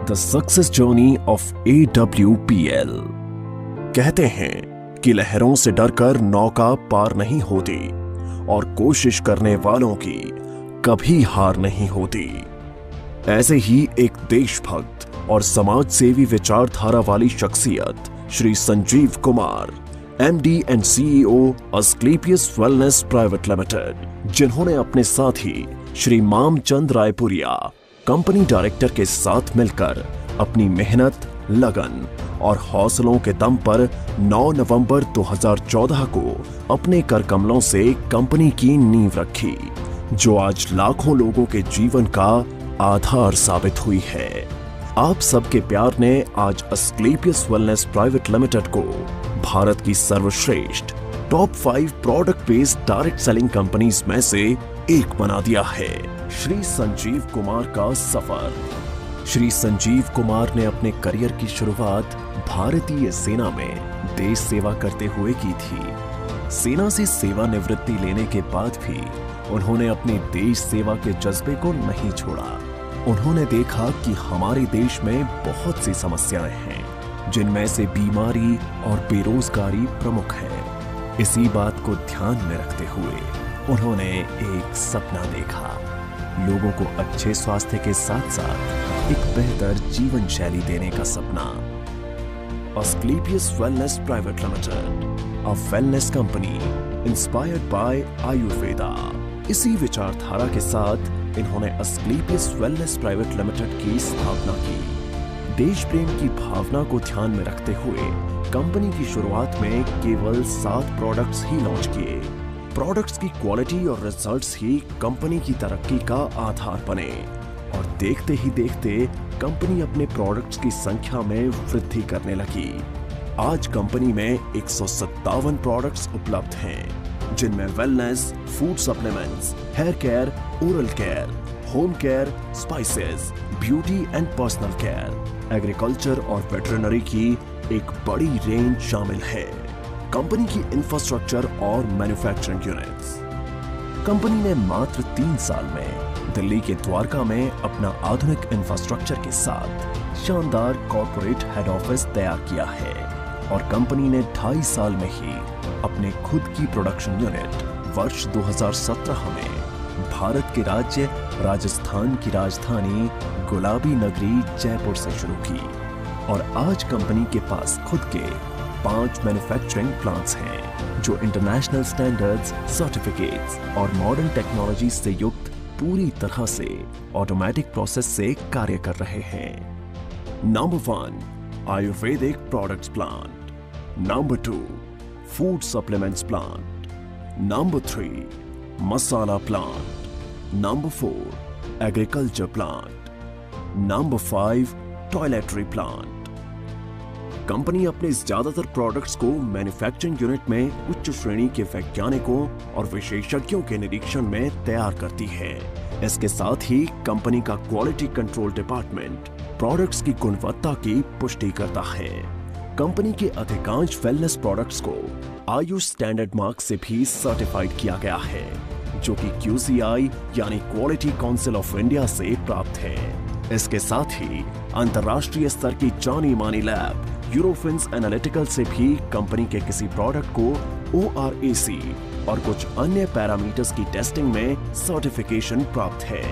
The success journey of AWPL। कहते हैं कि लहरों से डरकर नौका पार नहीं होती और कोशिश करने वालों की कभी हार नहीं होती। ऐसे ही एक देशभक्त और समाज सेवी विचारधारा वाली शख्सियत Shri Sanjeev Kumar, MD and CEO Asclepius wellness private limited, जिन्होंने अपने साथी श्री मामचंद रायपुरिया कंपनी डायरेक्टर के साथ मिलकर अपनी मेहनत, लगन और हौसलों के दम पर 9 नवंबर 2014 को अपने कर कमलों से कंपनी की नींव रखी, जो आज लाखों लोगों के जीवन का आधार साबित हुई है। आप सबके प्यार ने आज अस्क्लेपियस वेलनेस प्राइवेट लिमिटेड को भारत की सर्वश्रेष्ठ top 5 product based direct selling companies में से एक बना दिया है। श्री संजीव कुमार का सफर। श्री संजीव कुमार ने अपने करियर की शुरुआत भारतीय सेना में देश सेवा करते हुए की थी। सेना से सेवानिवृत्ति लेने के बाद भी उन्होंने अपने देश सेवा के जज्बे को नहीं छोड़ा। उन्होंने देखा कि हमारे देश में बहुत सी समस्याएं हैं, जिनमें से बीमारी और बेरोजगारी प्रमुख है। इसी बात को ध्यान में रखते हुए उन्होंने एक सपना देखा, लोगों को अच्छे स्वास्थ्य के साथ साथ एक बेहतर जीवन शैली देने का सपना। Asclepius wellness private limited, a wellness company inspired by Ayurveda. इसी विचारधारा के साथ इन्होंने अस्क्लेपियस वेलनेस प्राइवेट लिमिटेड की स्थापना की। देश प्रेम की भावना को ध्यान में रखते हुए कंपनी की शुरुआत में केवल 7 प्रोडक्ट्स ही लॉन्च किए। प्रोडक्ट्स की क्वालिटी और रिजल्ट्स ही कंपनी की तरक्की का आधार बने और देखते ही देखते कंपनी अपने प्रोडक्ट्स की संख्या में वृद्धि करने लगी। आज कंपनी में 157 प्रोडक्ट्स उपलब्ध हैं, जिनमें wellness, food supplements, hair care, oral care, home care, spices, beauty and personal care, agriculture और वेटरनरी की एक बड़ी रेंज शामिल है। कंपनी की इंफ्रास्ट्रक्चर और मैन्युफैक्चरिंग यूनिट्स। कंपनी ने मात्र 3 साल में दिल्ली के द्वारका में अपना आधुनिक इंफ्रास्ट्रक्चर के साथ शानदार कॉर्पोरेट हेड ऑफिस तैयार किया है और कंपनी ने 2.5 साल में ही अपने खुद की प्रोडक्शन यूनिट वर्ष 2017 में भारत के राज्य राजस्थान की राजधानी गुलाबी नगरी जयपुर से शुरू की और आज कंपनी के पास खुद के 5 मैन्युफैक्चरिंग प्लांट्स हैं, जो इंटरनेशनल स्टैंडर्ड्स, सर्टिफिकेट्स और मॉडर्न टेक्नोलॉजी से युक्त पूरी तरह से ऑटोमेटिक प्रोसेस से कार्य कर रहे हैं। Number 1, Ayurvedic products plant. Number 2, food supplements plant. Number 3, masala plant. Number 4, agriculture plant. Number 5, toiletry plant. Company अपने ज्यादातर प्रोडक्ट्स को मैन्युफैक्चरिंग यूनिट में उच्च श्रेणी के वैज्ञानिकों और विशेषज्ञों के निरीक्षण में तैयार करती है। इसके साथ ही कंपनी का क्वालिटी कंट्रोल डिपार्टमेंट प्रोडक्ट्स की गुणवत्ता की पुष्टि करता है। कंपनी के अधिकांश वेलनेस प्रोडक्ट्स को आयुष स्टैंडर्ड मार्क से भी सर्टिफाइड किया गया है, जो कि QCI यानी क्वालिटी काउंसिल ऑफ इंडिया से प्राप्त है। इसके साथ ही अंतर्राष्ट्रीय स्तर की जानी मानी लैब यूरोफिन्स एनालिटिकल से भी कंपनी के किसी प्रोडक्ट को ORAC और कुछ अन्य पैरामीटर्स की टेस्टिंग में सर्टिफिकेशन प्राप्त है।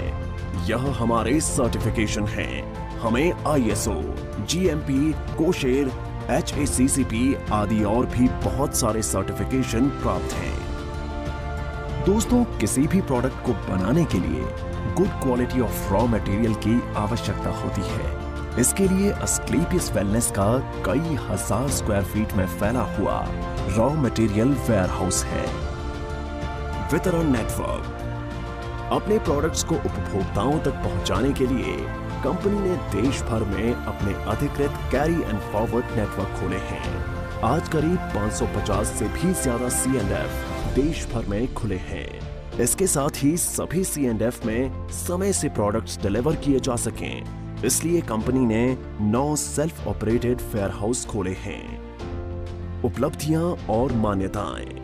यह हमारे सर्टिफिकेशन हैं। हमें ISO, GMP, कोशेर, HACCP आदि और भी बहुत सारे सर्टिफिकेशन प्राप्त हैं। दोस्तों, किसी भी प्रोडक्ट को बनाने के लिए good quality of raw material की आवश्यकता होती है। इसके लिए अस्क्लेपियस वेलनेस का कई हजार स्क्वायर फीट में फैला हुआ रॉ मटेरियल वेयरहाउस है। वितरण नेटवर्क। अपने प्रोडक्ट्स को उपभोक्ताओं तक पहुंचाने के लिए कंपनी ने देश भर में अपने अधिकृत कैरी एंड फॉरवर्ड नेटवर्क खोले हैं। आज करीब 550 से भी ज्यादा C&F देश भर में खुले हैं। इसके साथ ही सभी C&F में समय से प्रोडक्ट्स डिलीवर किए जा सकें, इसलिए कंपनी ने 9 सेल्फ ऑपरेटेड वेयरहाउस खोले हैं। उपलब्धियां और मान्यताएं।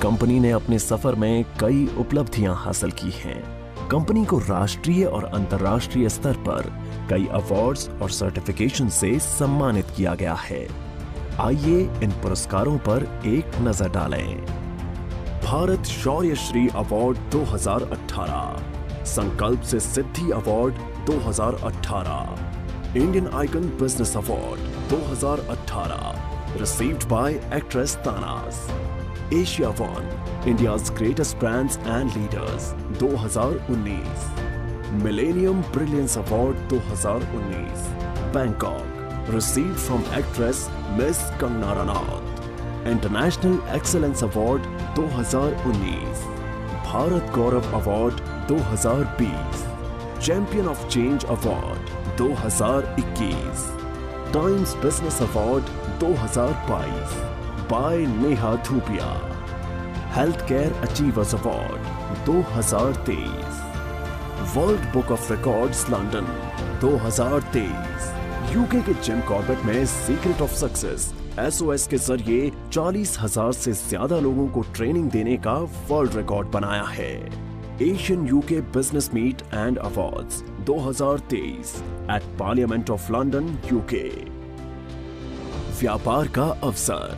कंपनी ने अपने सफर में कई उपलब्धियां हासिल की हैं। कंपनी को राष्ट्रीय और अंतर्राष्ट्रीय स्तर पर कई अवार्ड्स और सर्टिफिकेशन से सम्मानित किया गया है। आइए इन पुरस्कारों पर एक नजर डालें। भारत शौर्य Shri award 2018, Sankalp Se Siddhi award 2018, Indian icon business award 2018, received by actress Tanas, Asia One, India's greatest brands and leaders 2019, Millennium Brilliance Award 2019, Bangkok, received from actress Miss Kangana Ranaut, International Excellence Award 2019, Bharat Gaurav Award 2020, Champion of Change Award 2021, Times Business Award 2022 by Neha Dhupia, Healthcare Achievers Award 2023, World Book of Records London 2023, UK के Jim Corbett में secret of success SOS के जरिए 40,000 से ज्यादा लोगों को training देने का वर्ल्ड रिकॉर्ड बनाया है। Asian UK business meet and awards 2023 at parliament of London UK. व्यापार का अवसर।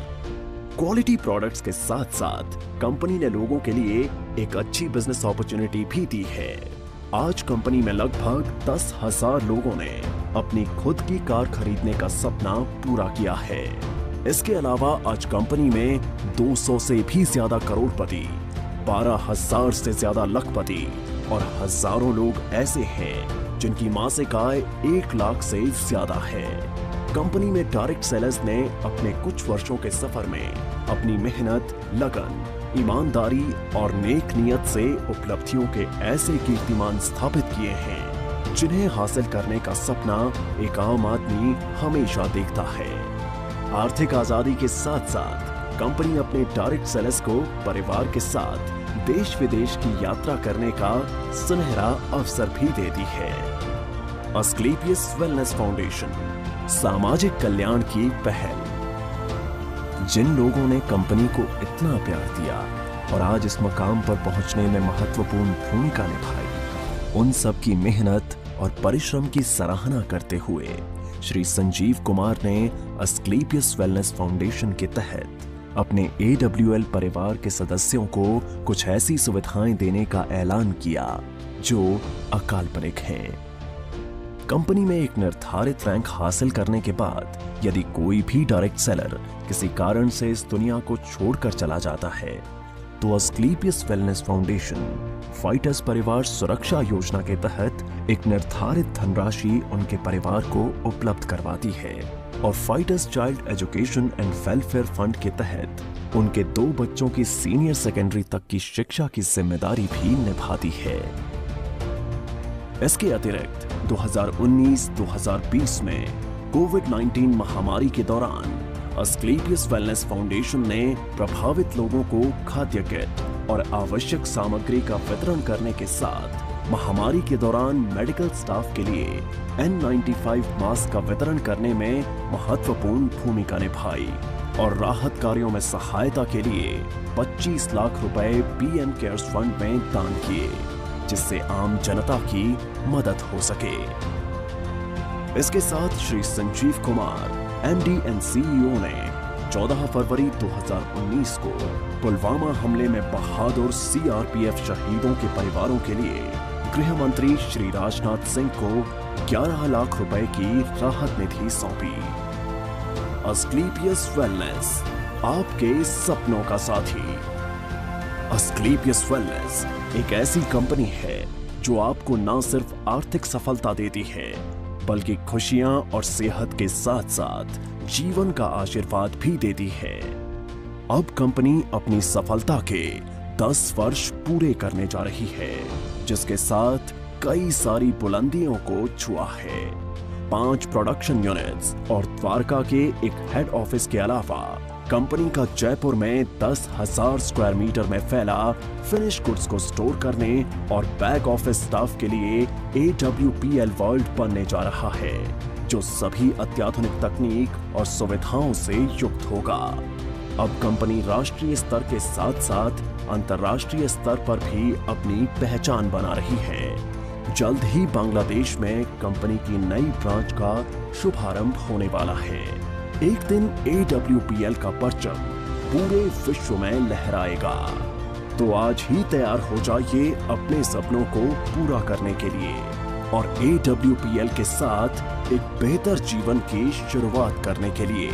क्वालिटी प्रोडक्ट्स के साथ साथ कंपनी ने लोगों के लिए एक अच्छी बिजनेस अपॉर्चुनिटी भी दी है। आज कंपनी में लगभग 10,000 लोगों ने अपनी खुद की कार खरीदने का सपना पूरा किया है। इसके अलावा आज कंपनी में 200 से भी ज्यादा करोड़पति, 12,000 से ज्यादा लखपति और हजारों लोग ऐसे हैं जिनकी मासिक आय 1 लाख से ज्यादा है। कंपनी में डायरेक्ट सेलर्स ने अपने कुछ वर्षों के सफर में अपनी मेहनत, लगन, ईमानदारी और नेक नियत से उपलब्धियों के ऐसे कीर्तिमान स्थापित किए हैं जिन्हें हासिल करने का सपना एक आम आदमी हमेशा देखता है। आर्थिक आजादी के साथ साथ कंपनी अपने डायरेक्ट सेलर्स को परिवार के साथ देश विदेश की यात्रा करने का सुनहरा अवसर भी देती है। अस्क्लेपियस वेलनेस फाउंडेशन, सामाजिक कल्याण की पहल। जिन लोगों ने कंपनी को इतना प्यार दिया और आज इस मकाम पर पहुंचने में महत्वपूर्ण भूमिका निभाई, उन सब की मेहनत और परिश्रम की सराहना करते हुए श्री संजीव कुमार ने अस्क्लेपियस वेलनेस फाउंडेशन के तहत अपने AWL परिवार के सदस्यों को कुछ ऐसी सुविधाएं देने का ऐलान किया जो अकाल्पनिक हैं। कंपनी में एक निर्धारित रैंक हासिल करने के बाद यदि कोई भी डायरेक्ट सेलर किसी कारण से इस दुनिया को छोड़कर चला जाता है तो अस्क्लेपियस वेलनेस फाउंडेशन फाइटर्स परिवार सुरक्षा योजना के तहत एक निर्धारित धनराशि उनके परिवार को उपलब्ध करवाती है और fighters child education and welfare fund के तहत उनके 2 बच्चों की सीनियर सेकेंडरी तक की शिक्षा की जिम्मेदारी भी निभाती है। इसके अतिरिक्त 2019-2020 में कोविड-19 महामारी के दौरान अस्क्लेपियस वेलनेस फाउंडेशन ने प्रभावित लोगों को खाद्य किट और आवश्यक सामग्री का वितरण करने के साथ महामारी के दौरान मेडिकल स्टाफ के लिए N95 मास्क का वितरण करने में महत्वपूर्ण भूमिका निभाई और राहत कार्यों में सहायता के लिए 25 लाख रुपए PM केयर्स फंड में दान किए, जिससे आम जनता की मदद हो सके। इसके साथ Shri Sanjeev Kumar MD and CEO ने 14 फरवरी 2019 को पुलवामा हमले में बहादुर CRPF शहीदों के परिवारों के लिए गृह मंत्री श्री राजनाथ सिंह को 11 लाख रुपए की राहत निधि सौंपी। अस्क्लेपियस वेलनेस, आपके सपनों का साथी। अस्क्लेपियस वेलनेस एक ऐसी कंपनी है जो आपको न सिर्फ आर्थिक सफलता देती है बल्कि खुशियां और सेहत के साथ साथ जीवन का आशीर्वाद भी देती है। अब कंपनी अपनी सफलता के 10 वर्ष पूरे करने जा रही है, जिसके साथ कई सारी बुलंदियों को छुआ है। 5 प्रोडक्शन यूनिट्स और द्वारका के एक हेड ऑफिस के अलावा कंपनी का जयपुर में 10,000 स्क्वायर मीटर में फैला फिनिश गुड्स को स्टोर करने और बैक ऑफिस स्टाफ के लिए AWPL वर्ल्ड बनने जा रहा है, जो सभी अत्याधुनिक तकनीक और सुविधाओं से युक्त होगा। अब कंपनी राष्ट्रीय स्तर के साथ साथ अंतर्राष्ट्रीय स्तर पर भी अपनी पहचान बना रही है, जल्द ही बांग्लादेश में कंपनी की नई ब्रांच का शुभारंभ होने वाला है। एक दिन AWPL का परचम पूरे विश्व में लहराएगा। तो आज ही तैयार हो जाइए अपने सपनों को पूरा करने के लिए और AWPL के साथ एक बेहतर जीवन की शुरुआत करने के लिए।